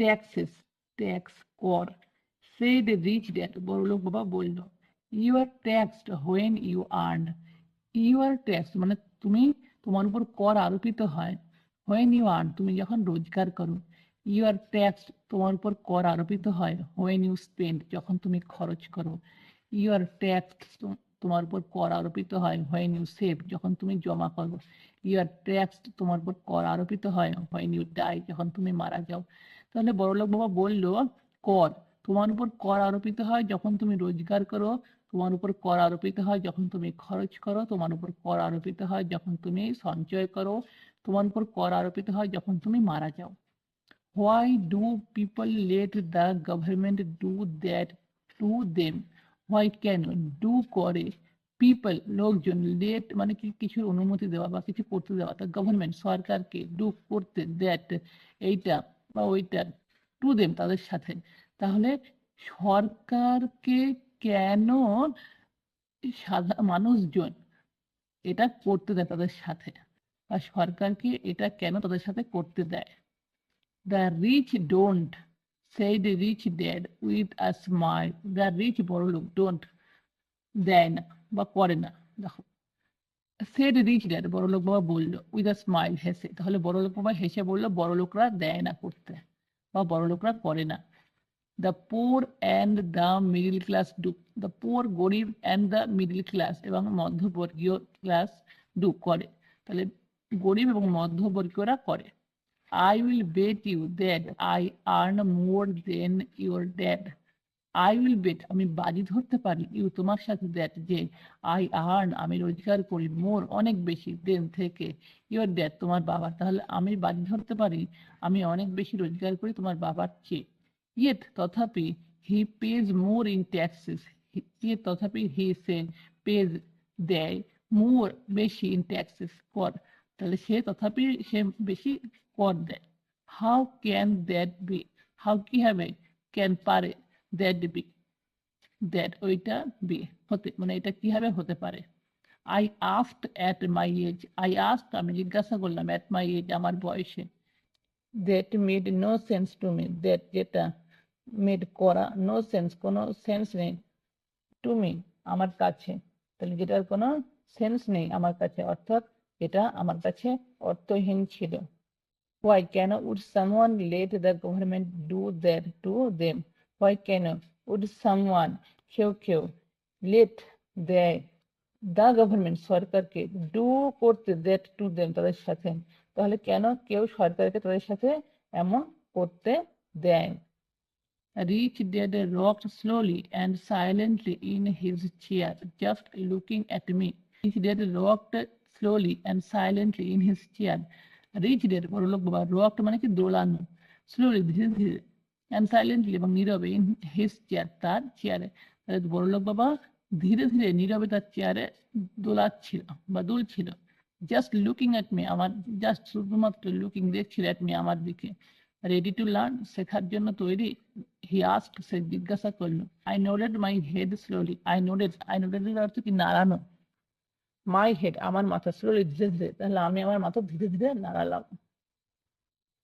Taxes, tax কর। said rich dad, বড়লোক বাবা বলল। you are taxed when you earn, you are taxed মানে তুমি, তোমার উপর কর আরোপিত হয়। when you earn তুমি যখন রোজগার করো। you are taxed তোমার উপর কর আরোপিত হয় when you spend যখন তুমি খরচ করো। you are taxed তোমার উপর কর আরোপিত হয় when you save যখন তুমি জমা করো। you are taxed তোমার উপর কর আরোপিত হয় when you die যখন তুমি মারা যাও। তাহলে বড়লোক বাবা বলল কর তোমার উপর কর আরোপিত হয় যখন তুমি রোজগার করো, তোমার উপর কর আরোপিত হয় যখন তুমি খরচ করো, তোমার উপর কর আরোপিত হয় যখন তুমি সঞ্চয় করো, তোমার উপর কর আরোপিত হয় যখন তুমি মারা যাও। Why do people let the government do that to them? Why কেন do করে people লোকজন let মানে কি কিছুর অনুমতি দেওয়া বা কিছু করতে দেওয়া, তা গভর্নমেন্ট সরকারকে do করতে that এইটা বা ওইটা to them তাদের সাথে। তাহলে সরকারকে কেন সাধারণ মানুষজন এটা করতে দেয় তাদের সাথে, বা সরকারকে এটা কেন তাদের সাথে করতে দেয়। The rich don't, said rich dad with a smile. The rich বড়লোক don't দেয় না বা করে না। দেখো said rich dad বড়লোক বাবা বললো with a smile হেসে। তাহলে বড়লোক বাবা হেসে বললো বড়লোকরা দেয় না করতে বা বড়লোকরা করে না। The poor and the middle class do. The poor গরিব and the middle class এবং মধ্যবর্গীয় ক্লাস do করে। তাহলে গরিব এবং মধ্যবর্গীয়রা করে। I will bet you that I earn more than your dad. I will bet আমি বাজি ধরতে পারি you তোমার সাথে that যে I earn আমি রোজগার করি more অনেক বেশি than থেকে your dad তোমার বাবা। তাহলে আমি বাজি ধরতে পারি আমি অনেক বেশি রোজগার করি তোমার বাবার চেয়ে। yet তথাপি he pays more in taxes, yet তথাপি he pays দেয় more বেশি in taxes কর। তাহলে সে তথাপি সে বেশি কর দেয়। how can that be? how কি হবে can পারে that be, that ওইটা be হতে মানে এটা কিভাবে হতে পারে। I asked at my age, I asked আমি জিজ্ঞাসা করলাম at my age আমার বয়সে। that made no sense to me, that যেটা made করা no sense কোনো সেন্স নেই to me আমার কাছে। তাহলে যেটার কোনো সেন্স নেই আমার কাছে অর্থাৎ এটা আমার কাছে অর্থহীন ছিল। Why কেন would someone let the government do that to them? Why কেন would someone কেউ let দেয় the government সরকারকে do করতে that to them তাদের সাথে। তাহলে কেন কেউ সরকারকে তাদের সাথে এমন করতে দেয়। Rich dad rocked slowly and silently in his chair, just looking at me. Rich dad rocked slowly and silently in his chair. Rich dad বড়লোক বাবা rocked মানে কি দোলানো, slowly ধীরে ধীরে, and silently এবং নীরবে in his chair তার চেয়ারে। তাহলে বড়লোক বাবা ধীরে ধীরে নীরবে তার চেয়ারে দোলাচ্ছিল বা দুলছিল। জাস্ট লুকিং অ্যাট মি আমার জাস্ট শুধুমাত্র লুকিং দেখছিল অ্যাট মি আমার দিকে। রেডি টু লার্ন শেখার জন্য তৈরি। হি আস্কড সে জিজ্ঞাসা করলো। I nodded my head slowly, I nodded এর অর্থ কি নাড়ানো। মাই হেড আমার মাথা স্লোলি ধীরে ধীরে, তাহলে আমি আমার মাথা ধীরে ধীরে নাড়ালাম।